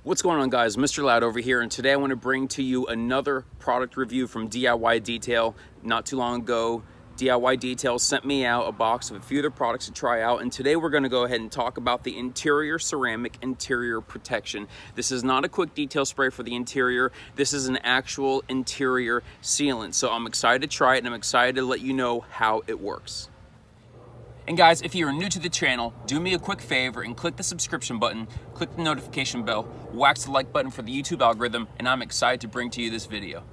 What's going on, guys? Mr. Loud over here, and today I want to bring to you another product review from DIY Detail. Not too long ago, DIY Detail sent me out a box of a few of their products to try out, and today we're going to go ahead and talk about the interior ceramic interior protection. This is not a quick detail spray for the interior. This is an actual interior sealant. So I'm excited to try it, and I'm excited to let you know how it works. And guys, if you're new to the channel, do me a quick favor and click the subscription button, click the notification bell, whack the like button for the YouTube algorithm, and I'm excited to bring to you this video.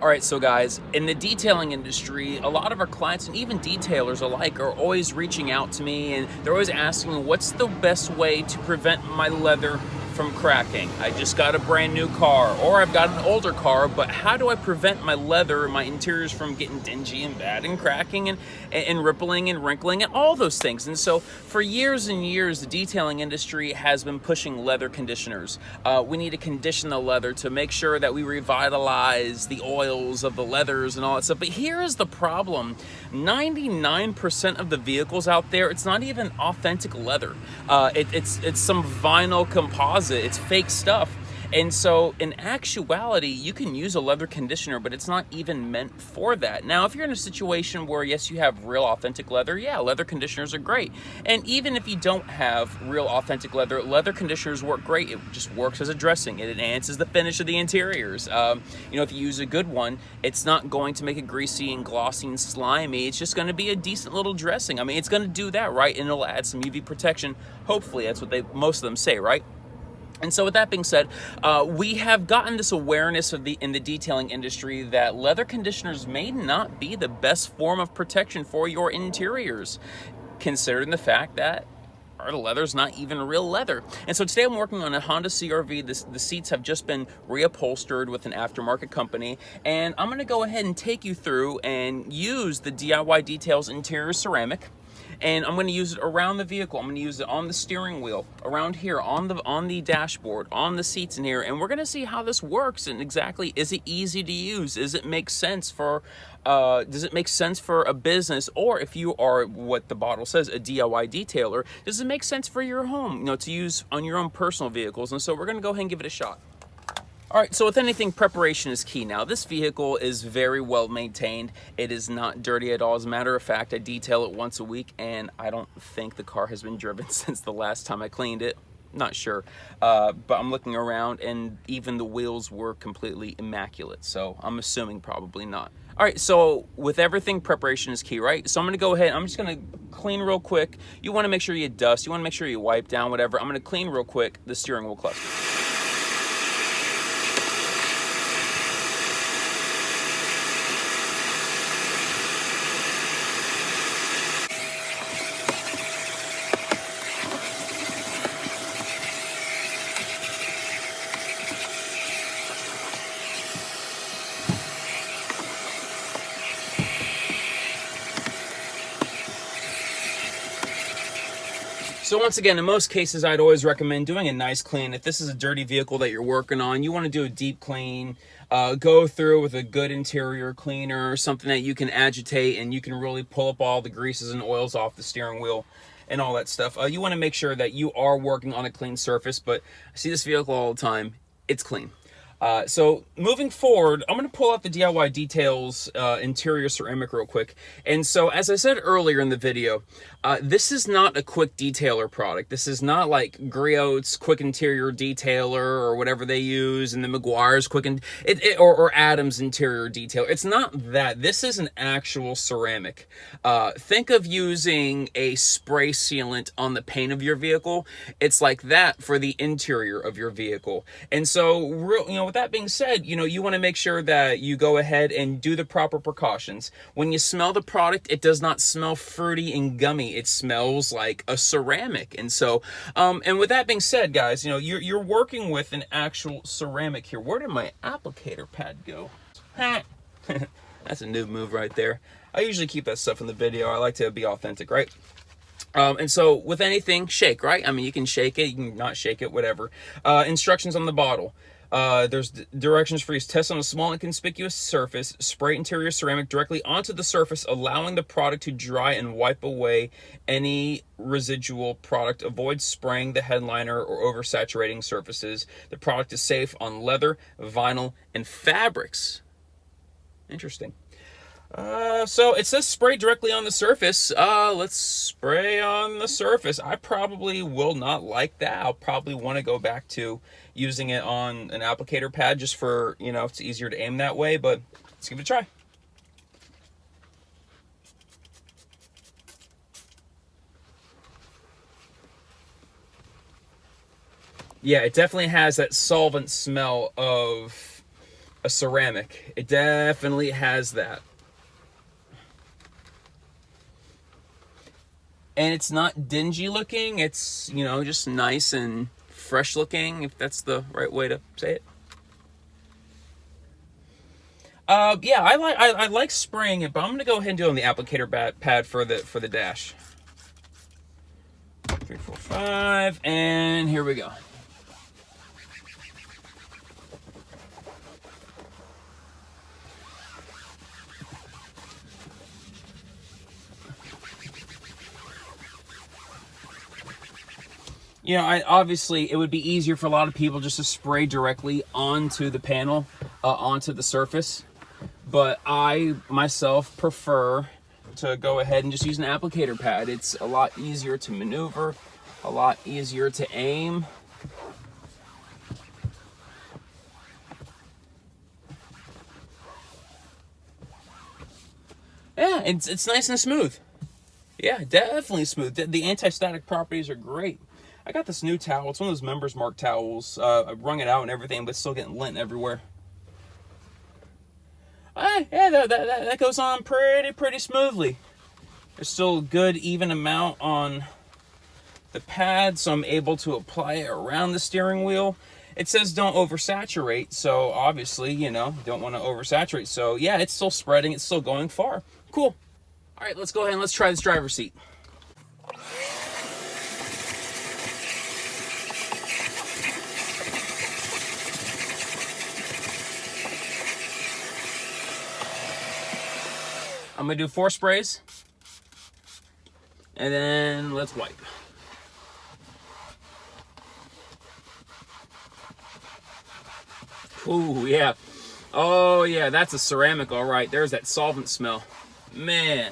All right, so guys, in the detailing industry, a lot of our clients and even detailers alike are always reaching out to me, and they're always asking, what's the best way to prevent my leather from cracking? I just got a brand new car, or I've got an older car, but how do I prevent my leather and my interiors from getting dingy and bad and cracking and rippling and wrinkling and all those things? And so for years and years, the detailing industry has been pushing leather conditioners. We need to condition the leather to make sure that we revitalize the oils of the leathers and all that stuff. But here is the problem. 99% of the vehicles out there, it's not even authentic leather. It's some vinyl composite. It's fake stuff. And so in actuality, you can use a leather conditioner, but it's not even meant for that. Now, if you're in a situation where, yes, you have real authentic leather, yeah, leather conditioners are great. And even if you don't have real authentic leather, leather conditioners work great. It just works as a dressing. It enhances the finish of the interiors. If you use a good one, it's not going to make it greasy and glossy and slimy. It's just going to be a decent little dressing. I mean, it's going to do that, right? And it'll add some UV protection. Hopefully, that's what most of them say, right? And so with that being said, we have gotten this awareness in the detailing industry that leather conditioners may not be the best form of protection for your interiors, considering the fact that our leather's not even real leather. And so today I'm working on a Honda CR-V. The seats have just been reupholstered with an aftermarket company, and I'm gonna go ahead and take you through and use the DIY Details interior ceramic. And I'm going to use it around the vehicle. I'm going to use it on the steering wheel, around here, on the dashboard, on the seats in here, and we're going to see how this works and exactly, is it easy to use? Does it make sense for a business, or if you are what the bottle says, a DIY detailer, does it make sense for your home, to use on your own personal vehicles? And so we're going to go ahead and give it a shot. All right, so with anything, preparation is key. Now, this vehicle is very well maintained. It is not dirty at all. As a matter of fact, I detail it once a week, and I don't think the car has been driven since the last time I cleaned it. Not sure, but I'm looking around, and even the wheels were completely immaculate, so I'm assuming probably not. All right, so with everything, preparation is key, right? So I'm gonna go ahead, I'm just gonna clean real quick. You wanna make sure you dust, you wanna make sure you wipe down, whatever. I'm gonna clean real quick the steering wheel cluster. So once again, in most cases, I'd always recommend doing a nice clean. If this is a dirty vehicle that you're working on, you want to do a deep clean, go through with a good interior cleaner, something that you can agitate and you can really pull up all the greases and oils off the steering wheel and all that stuff. You want to make sure that you are working on a clean surface, but I see this vehicle all the time. It's clean. So moving forward, I'm going to pull out the DIY Details interior ceramic real quick. And so as I said earlier in the video, this is not a quick detailer product. This is not like Griot's quick interior detailer or whatever they use, and the Meguiar's quick or Adams interior detailer. It's not that. This is an actual ceramic. Think of using a spray sealant on the paint of your vehicle. It's like that for the interior of your vehicle. And so, with that being said, you want to make sure that you go ahead and do the proper precautions. When you smell the product, it does not smell fruity and gummy. It smells like a ceramic. And so, and with that being said, guys, you're working with an actual ceramic here. Where did my applicator pad go? That's a noob move right there. I usually keep that stuff in the video. I like to be authentic, right? And so with anything, shake, right? I mean, you can shake it, you can not shake it, whatever. Instructions on the bottle. There's directions for use. Test on a small inconspicuous surface. Spray interior ceramic directly onto the surface, allowing the product to dry and wipe away any residual product. Avoid spraying the headliner or oversaturating surfaces. The product is safe on leather, vinyl, and fabrics. Interesting. So it says spray directly on the surface. Let's spray on the surface. I probably will not like that. I'll probably want to go back to using it on an applicator pad just for, it's easier to aim that way, but let's give it a try. Yeah, it definitely has that solvent smell of a ceramic. It definitely has that. And it's not dingy looking. It's, just nice and fresh looking, if that's the right way to say it. Yeah, I like spraying it, but I'm gonna go ahead and do it on the applicator pad for the dash. 3, 4, 5, and here we go. Obviously it would be easier for a lot of people just to spray directly onto the panel, onto the surface. But I myself prefer to go ahead and just use an applicator pad. It's a lot easier to maneuver, a lot easier to aim. Yeah, it's nice and smooth. Yeah, definitely smooth. The anti-static properties are great. I got this new towel. It's one of those Members Mark towels. I wrung it out and everything, but it's still getting lint everywhere. Yeah, that goes on pretty smoothly. There's still a good even amount on the pad, so I'm able to apply it around the steering wheel. It says don't oversaturate, so obviously, don't want to oversaturate. So yeah, it's still spreading, it's still going far. Cool. All right, let's go ahead and let's try this driver's seat. I'm gonna do 4 sprays, and then let's wipe. Ooh, yeah. Oh, yeah, that's a ceramic, all right. There's that solvent smell. Man.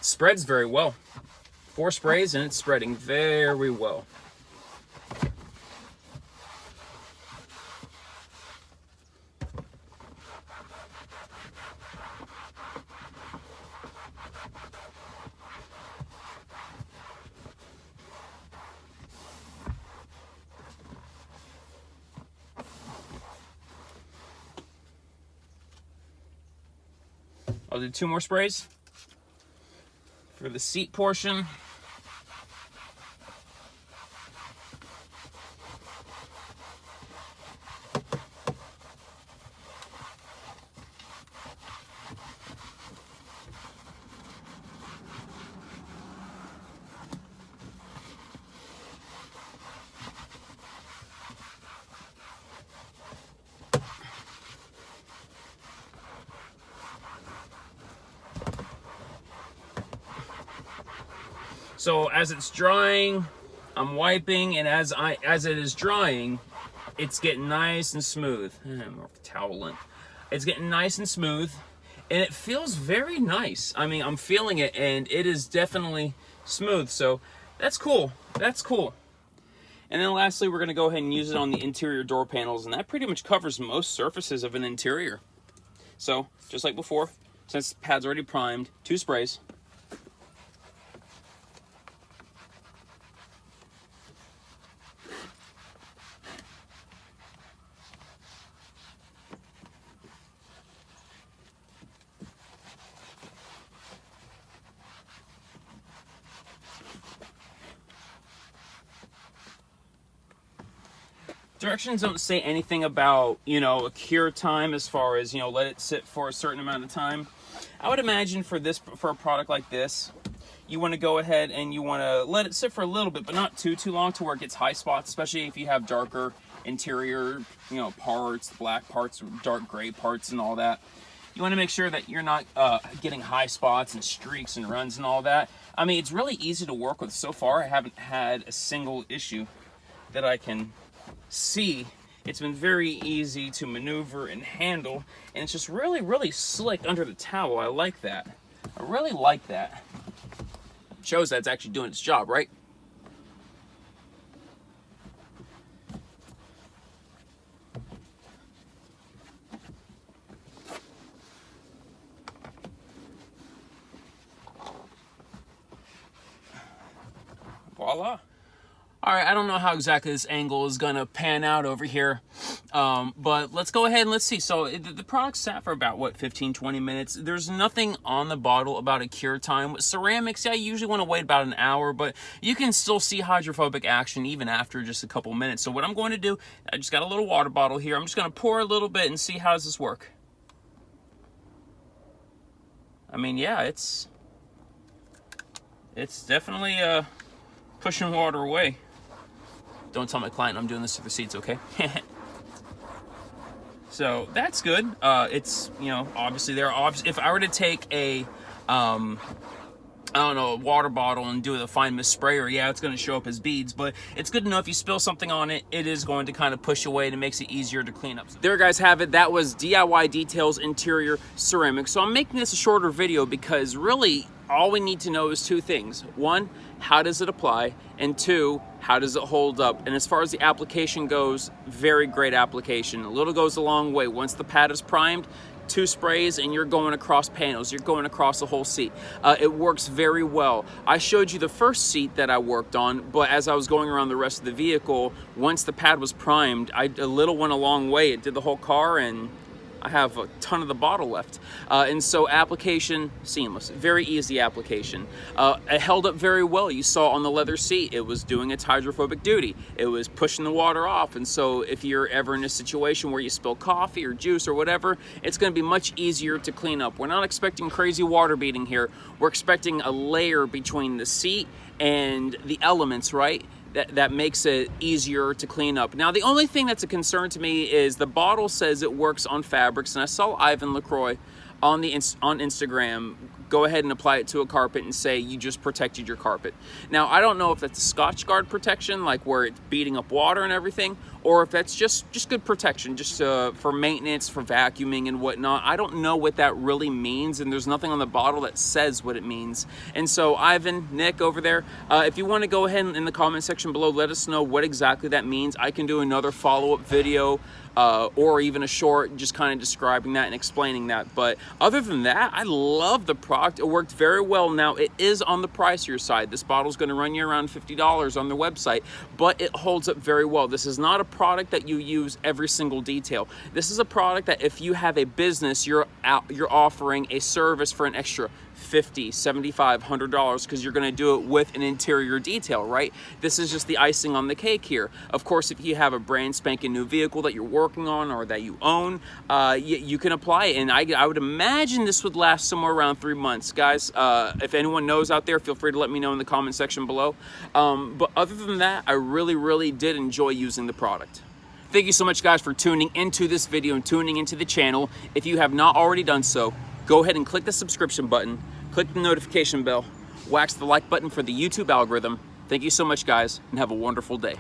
Spreads very well. 4 sprays and it's spreading very well. I'll do 2 more sprays for the seat portion. So as it's drying, I'm wiping, and as it is drying, it's getting nice and smooth. More towel lint. It's getting nice and smooth, and it feels very nice. I mean, I'm feeling it, and it is definitely smooth. So that's cool. That's cool. And then lastly, we're going to go ahead and use it on the interior door panels, and that pretty much covers most surfaces of an interior. So just like before, since the pad's already primed, 2 sprays. Directions don't say anything about, you know, a cure time as far as, you know, let it sit for a certain amount of time. I would imagine for a product like this, you want to go ahead and you want to let it sit for a little bit, but not too long to where it gets high spots, especially if you have darker interior, you know, parts, black parts, dark gray parts and all that. You want to make sure that you're not getting high spots and streaks and runs and all that. I mean, it's really easy to work with. So far, I haven't had a single issue that I can see. It's been very easy to maneuver and handle, and it's just really, really slick under the towel. I like that. I really like that. It shows that it's actually doing its job, right? Voila. All right, I don't know how exactly this angle is gonna pan out over here, but let's go ahead and let's see. So the product sat for about, what, 15-20 minutes. There's nothing on the bottle about a cure time. With ceramics, yeah, you usually want to wait about an hour, but you can still see hydrophobic action even after just a couple minutes. So what I'm going to do, I just got a little water bottle here. I'm just gonna pour a little bit and see how does this work. I mean, yeah, it's definitely pushing water away. Don't tell my client I'm doing this through the seats, okay? So that's good. It's, you know, obviously if I were to take a, I don't know, a water bottle and do the fine mist sprayer, yeah, it's going to show up as beads, but it's good to know if you spill something on it, it is going to kind of push away and it makes it easier to clean up. There, guys, have it. That was DIY Details Interior Ceramic. So I'm making this a shorter video because really all we need to know is two things. One, how does it apply? And two, how does it hold up? And as far as the application goes, very great application. A little goes a long way. Once the pad is primed, 2 sprays and you're going across panels, you're going across the whole seat. It works very well. I showed you the first seat that I worked on, but as I was going around the rest of the vehicle, once the pad was primed, a little went a long way. It did the whole car, and I have a ton of the bottle left. And so application, seamless, very easy application. It held up very well. You saw on the leather seat, it was doing its hydrophobic duty. It was pushing the water off. And so if you're ever in a situation where you spill coffee or juice or whatever, it's gonna be much easier to clean up. We're not expecting crazy water beating here. We're expecting a layer between the seat and the elements, right? That makes it easier to clean up. Now, the only thing that's a concern to me is the bottle says it works on fabrics, and I saw Ivan LaCroix on Instagram go ahead and apply it to a carpet and say you just protected your carpet. Now, I don't know if that's a Scotch Guard protection, like where it's beating up water and everything, or if that's just good protection, just for maintenance, for vacuuming and whatnot. I don't know what that really means, and there's nothing on the bottle that says what it means. And so Ivan, Nick over there, if you want to go ahead and in the comment section below, let us know what exactly that means. I can do another follow-up video or even a short just kind of describing that and explaining that. But other than that, I love the product. It worked very well. Now, it is on the pricier side. This bottle is going to run you around $50 on their website, but it holds up very well. This is not a product that you use every single detail. This is a product that if you have a business, you're offering a service for an extra $50, $75, $100 because you're going to do it with an interior detail, right? This is just the icing on the cake here. Of course, if you have a brand spanking new vehicle that you're working on or that you own, you can apply it. And I would imagine this would last somewhere around 3 months. Guys, if anyone knows out there, feel free to let me know in the comment section below. But other than that, I really, really did enjoy using the product. Thank you so much, guys, for tuning into this video and tuning into the channel. If you have not already done so, go ahead and click the subscription button, click the notification bell, wax the like button for the YouTube algorithm. Thank you so much, guys, and have a wonderful day.